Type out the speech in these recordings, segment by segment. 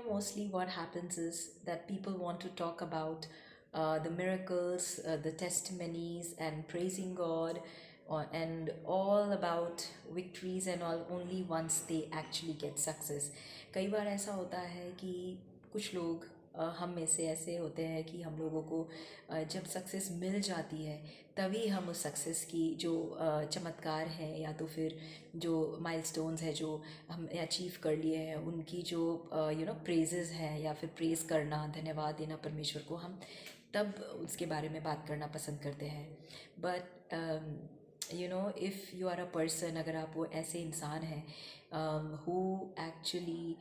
mostly what happens is that people want to talk about the miracles, the testimonies, and praising God, and all about victories and all only once they actually get success. कई बार ऐसा होता है कि कुछ लोग हम में से ऐसे होते हैं कि हम लोगों को जब सक्सेस मिल जाती है तभी हम उस सक्सेस की जो चमत्कार है या तो फिर जो माइलस्टोन्स है जो हम अचीव कर लिए हैं उनकी जो प्रेजेस है या फिर प्रेज़ करना, धन्यवाद देना परमेश्वर को, हम तब उसके बारे में बात करना पसंद करते हैं. But if you are a person, अगर आप वो ऐसे इंसान हैं who actually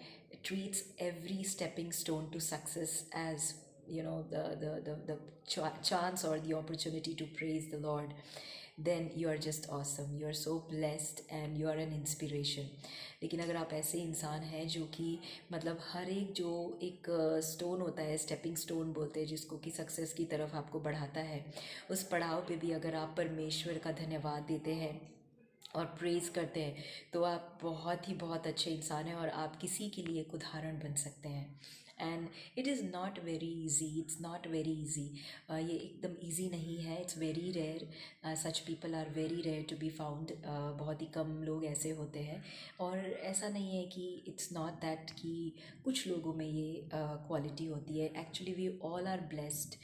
treats every stepping stone to success as the chance or the opportunity to praise the Lord, then you are just awesome. You are so blessed and you are an inspiration. लेकिन अगर आप ऐसे इंसान हैं जो कि मतलब हर एक जो एक स्टोन होता है, स्टेपिंग स्टोन बोलते हैं जिसको, कि सक्सेस की तरफ आपको बढ़ाता है, उस पड़ाव पे भी अगर आप परमेश्वर का धन्यवाद देते हैं और प्रेज़ करते हैं तो आप बहुत अच्छे इंसान हैं और आप किसी के लिए एक उदाहरण बन सकते हैं. And it is not very easy, it's not very easy. ये एकदम ईजी नहीं है. It's very rare. Such people are very rare to be found. बहुत ही कम लोग ऐसे होते हैं. और ऐसा नहीं है कि इट्स नॉट दैट कि कुछ लोगों में ये क्वालिटी होती है. Actually we all are blessed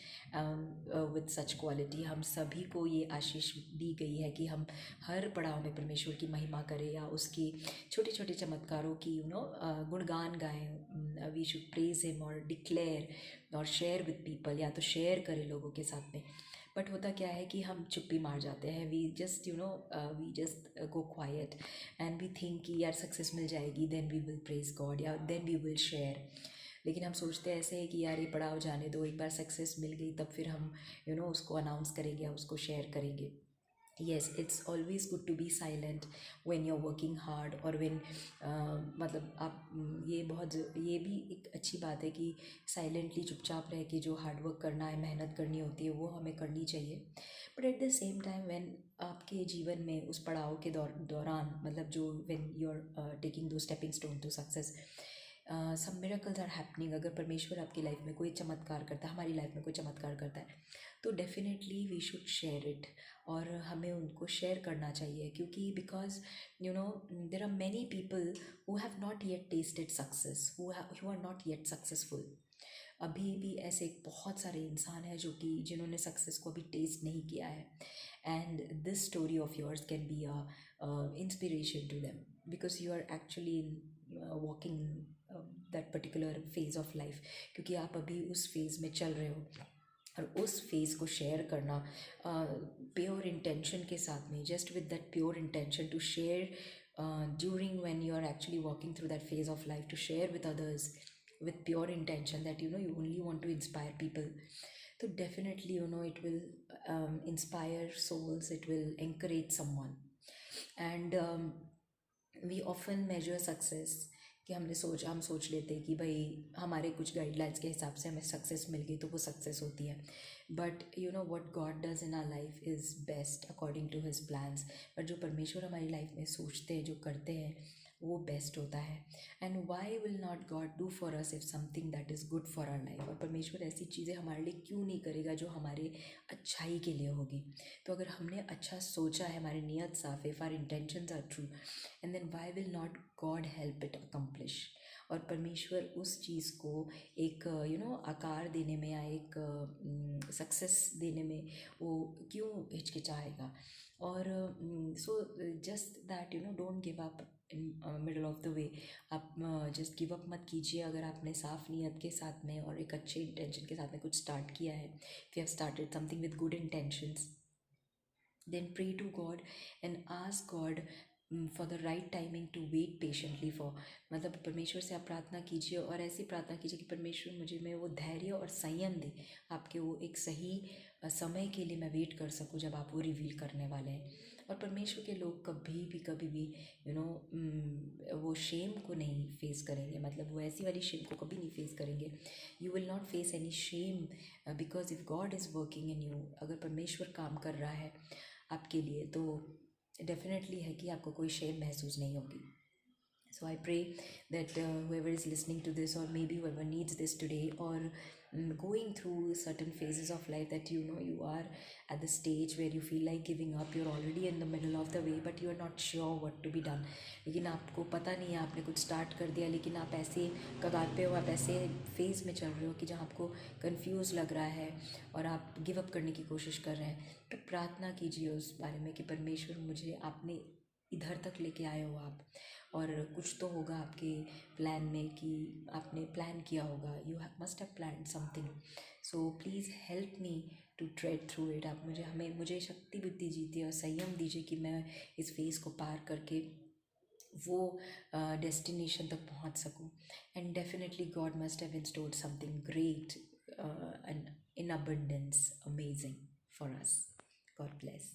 with such quality. हम सभी को ये आशीष दी गई है कि हम हर पड़ाव में परमेश्वर की महिमा करें या उसकी छोटे छोटे चमत्कारों की गुणगान गाएं. वी शुड प्रेज हिम और डिक्लेयर और शेयर विद पीपल, या तो शेयर करें लोगों के साथ में. बट होता क्या है कि हम चुप्पी मार जाते हैं. We just go quiet and we think कि यार सक्सेस मिल जाएगी then we will praise God या देन वी विल शेयर. लेकिन हम सोचते ऐसे हैं कि यार ये पड़ाव जाने दो, एक बार सक्सेस मिल गई तब फिर हम उसको अनाउंस करेंगे या उसको शेयर करेंगे. Yes, it's always good to be silent when you're working hard और when मतलब आप ये भी एक अच्छी बात है कि साइलेंटली चुपचाप रह के जो हार्ड वर्क करना है, मेहनत करनी होती है, वो हमें करनी चाहिए. But at the same time when आपके जीवन में उस पड़ाव के दौरान मतलब जो व्हेन यू आर टेकिंग दो स्टेपिंग स्टोन टू सक्सेस, सब मिरेकल्स आर हैपनिंग. अगर परमेश्वर आपकी लाइफ में कोई चमत्कार करता है, हमारी लाइफ में कोई चमत्कार करता है, तो definitely we should share it. और हमें उनको शेयर करना चाहिए क्योंकि because there are many people who have not yet tested success, who are not yet successful. अभी भी ऐसे बहुत सारे इंसान हैं जो कि जिन्होंने सक्सेस को अभी टेस्ट नहीं किया है. And this story of yours can be a inspiration to them because you are actually walking that particular phase of life, क्योंकि आप अभी उस फेज़ में चल रहे हो. और उस फेज़ को शेयर करना प्योर इंटेंशन के साथ में, just with that pure intention to share during when you are actually walking through that phase of life, to share with others with pure intention that you only want to inspire people. So definitely it will inspire souls, it will encourage someone. And we often measure success कि हम सोच लेते हैं कि भाई हमारे कुछ guidelines के हिसाब से हमें सक्सेस मिल गई तो वो सक्सेस होती है. But what God does in our life is best according to his plans. But जो परमेश्वर हमारी लाइफ में सोचते हैं, जो करते हैं, वो बेस्ट होता है. And why will not God do for us if something that is good for our life. और परमेश्वर ऐसी चीज़ें हमारे लिए क्यों नहीं करेगा जो हमारे अच्छाई के लिए होगी. तो अगर हमने अच्छा सोचा है, हमारी नीयत साफ है, if our intentions are true, and then why will not God help it accomplish. और परमेश्वर उस चीज़ को एक आकार देने में या एक सक्सेस देने में वो क्यों हिचकिचाएगा. और so just that don't give up in middle of the way. आप जस्ट गिव अप मत कीजिए. अगर आपने साफ नीयत के साथ में और एक अच्छे इंटेंशन के साथ में कुछ स्टार्ट किया है, if you have started something with good intentions, then pray to God and ask God for the right timing to wait patiently for. मतलब परमेश्वर से आप प्रार्थना कीजिए और ऐसी प्रार्थना कीजिए कि परमेश्वर मुझे में वो धैर्य और संयम दे, आपके वो एक सही समय के लिए मैं वेट कर सकूं जब आप वो रिवील करने वाले हैं. और परमेश्वर के लोग कभी भी वो शेम को नहीं फेस करेंगे. मतलब वो ऐसी वाली शेम को कभी नहीं फेस करेंगे. You will not face any shame because if God is working in you. अगर परमेश्वर काम कर रहा है आपके लिए तो डेफिनेटली है कि आपको कोई शेम महसूस नहीं होगी. So I pray that whoever is listening to this, or maybe whoever needs this today, or going through certain phases of life, that you know you are at the stage where you feel like giving up, you're already in the middle of the way but you are not sure what to be done, लेकिन आपको पता नहीं है, आपने कुछ start कर दिया लेकिन आप ऐसे कगार पे हो, आप ऐसे फेज़ में चल रहे हो कि जहाँ आपको कंफ्यूज लग रहा है और आप गिव अप करने की कोशिश कर रहे हैं, तो प्रार्थना कीजिए उस बारे में कि परमेश्वर, मुझे आपने इधर तक लेके आए हो आप, और कुछ तो होगा आपके प्लान में कि आपने प्लान किया होगा, you must have plan something, so please help me to tread through it. आप मुझे शक्ति बुद्धि दीजिए और संयम दीजिए कि मैं इस फेज़ को पार करके वो डेस्टिनेशन तक पहुंच सकूं। And definitely God must have instored something great and in abundance, amazing for us. God bless.